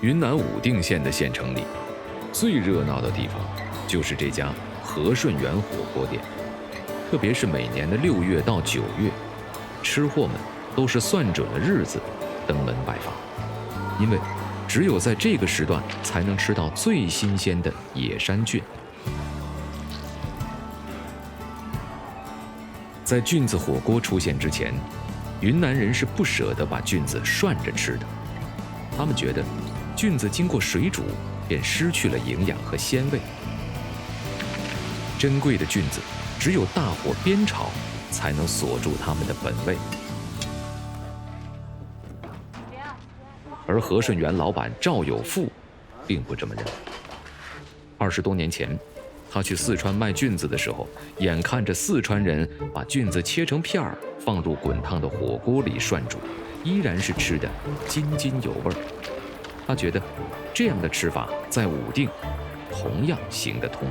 云南武定县的县城里，最热闹的地方就是这家和顺园火锅店。特别是每年的6月到9月，吃货们都是算准了日子登门拜访，因为只有在这个时段才能吃到最新鲜的野山菌。在菌子火锅出现之前，云南人是不舍得把菌子涮着吃的，他们觉得菌子经过水煮便失去了营养和鲜味。珍贵的菌子只有大火煸炒才能锁住它们的本味。而和顺园老板赵有富并不这么认为。20多年前，他去四川卖菌子的时候，眼看着四川人把菌子切成片儿，放入滚烫的火锅里涮煮，依然是吃得津津有味。他觉得这样的吃法在武定同样行得通。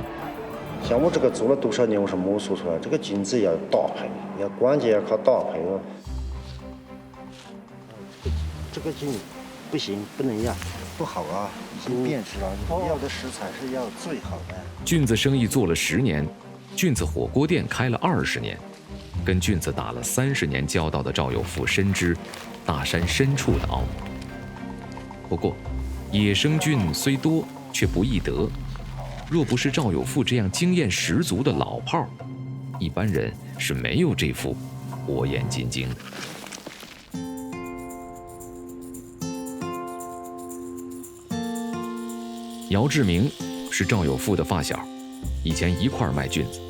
像我这个做了多少年，我是摸索出来，这个菌子要搭配，关键要靠搭配哦。这个菌不行，不能要，不好啊，已经变质了。要的食材是要最好的。菌子生意做了10年，菌子火锅店开了20年，跟菌子打了30年交道的赵有富深知大山深处的奥秘。不过，野生菌虽多，却不易得。若不是赵有富这样经验十足的老炮，一般人是没有这副火眼金睛的。姚志明是赵有富的发小，以前一块卖菌子，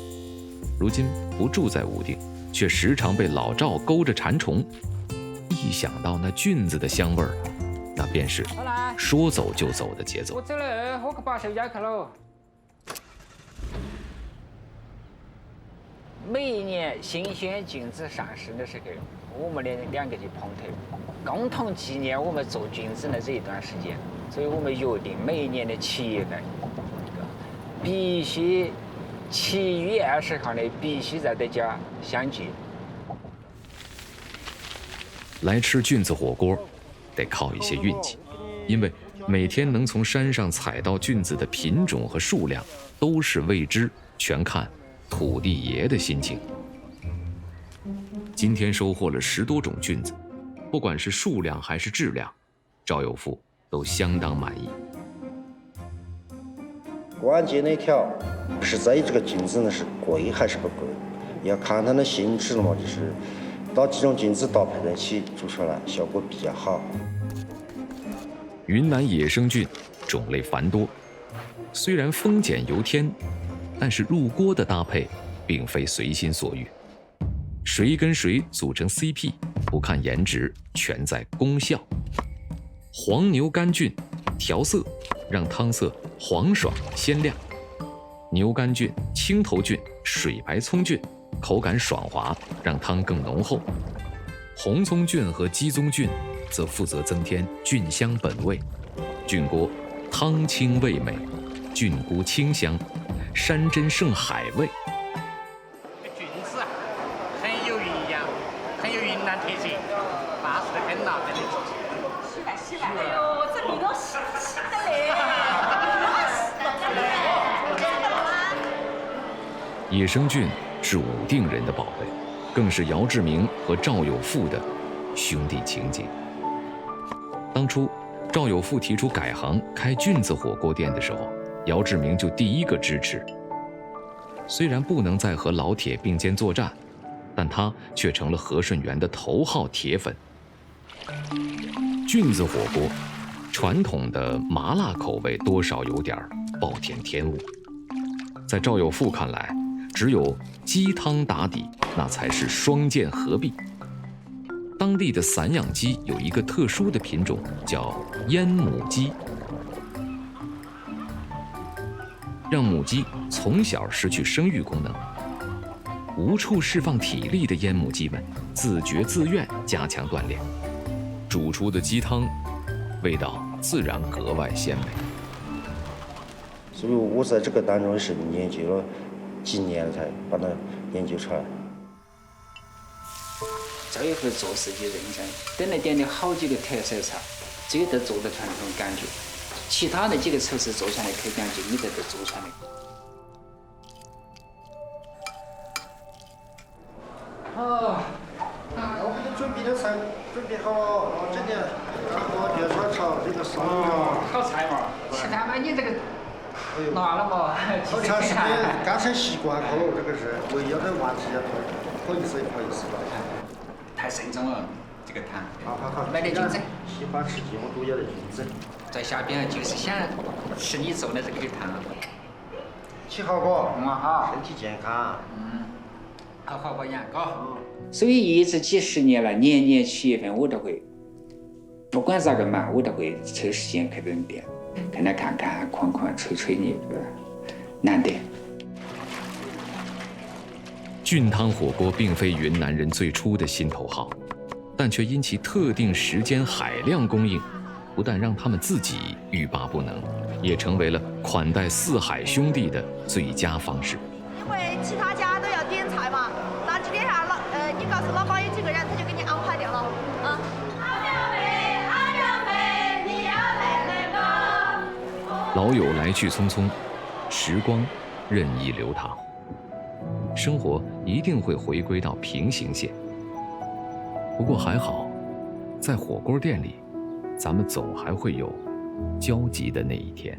如今不住在武定，却时常被老赵勾着馋虫。一想到那菌子的香味儿，那便是说走就走的节奏。我走了，我去把手夹去了。每一年新鲜菌子上市的时候，我们两个就碰头，共同纪念我们做菌子的这一段时间。所以我们约定每一年的7月份，必须7月20号呢，必须在这家相聚。来吃菌子火锅，得靠一些运气，因为每天能从山上采到菌子的品种和数量都是未知，全看土地爷的心情。今天收获了10多种菌子，不管是数量还是质量，赵有富都相当满意。关键那条不是在意这个菌子呢是贵还是不贵，要看它的性质了嘛，就是把几种菌子搭配在一起煮出来，效果比较好。云南野生菌种类繁多，虽然丰俭由天，但是入锅的搭配并非随心所欲。谁跟谁组成 CP， 不看颜值，全在功效。黄牛肝菌调色，让汤色黄爽鲜亮；牛肝菌、青头菌、水白葱菌口感爽滑，让汤更浓厚。红葱菌和鸡枞菌则负责增添菌香本味。菌锅汤清味美，菌菇清香，山珍胜海味。菌子很有营养，很有云南特色，巴适得很呐，真的。洗来，哎呦，这米都洗的嘞，野生菌是武定人的宝贝，更是姚志明和赵有富的兄弟情结。当初赵有富提出改行开菌子火锅店的时候，姚志明就第一个支持。虽然不能再和老铁并肩作战，但他却成了和顺园的头号铁粉。菌子火锅传统的麻辣口味多少有点暴殄天物，在赵有富看来，只有鸡汤打底，那才是双剑合璧。当地的散养鸡有一个特殊的品种，叫阉母鸡，让母鸡从小失去生育功能。无处释放体力的阉母鸡们自觉自愿加强锻炼，煮出的鸡汤味道自然格外鲜美。所以我在这个当中是研究了几年才把它研究出来。赵有富做事就认真，点了好几个特色菜，只有这做得出来那种感觉。其他的几个厨师做出来的口感就没得这做出来的。好，我给你准备的菜准备好了，然后这点，然后电烧炒这个烧肉。炒菜嘛，吃饭嘛，你这个拿了嘛，好长时间刚才习惯了，这个是唯一的话题啊，不好意思。太慎重了，这个汤。好，买点菌子。喜欢吃芥末都要的菌子。在下边就是想吃你做的这个汤。吃好过，好，身体健康。好好保养，所以一直几十年了，年年7月份我都会，不管咋个忙，我都会抽时间去门店，跟他看看、框框、吹吹牛，难得。菌汤火锅并非云南人最初的心头好，但却因其特定时间海量供应，不但让他们自己欲罢不能，也成为了款待四海兄弟的最佳方式。因为其他家都要点菜嘛，那今天下你告诉老板有几个人，他就给你安排掉了。老友来去匆匆，时光任意流淌，生活一定会回归到平行线。不过还好，在火锅店里，咱们总还会有交集的那一天。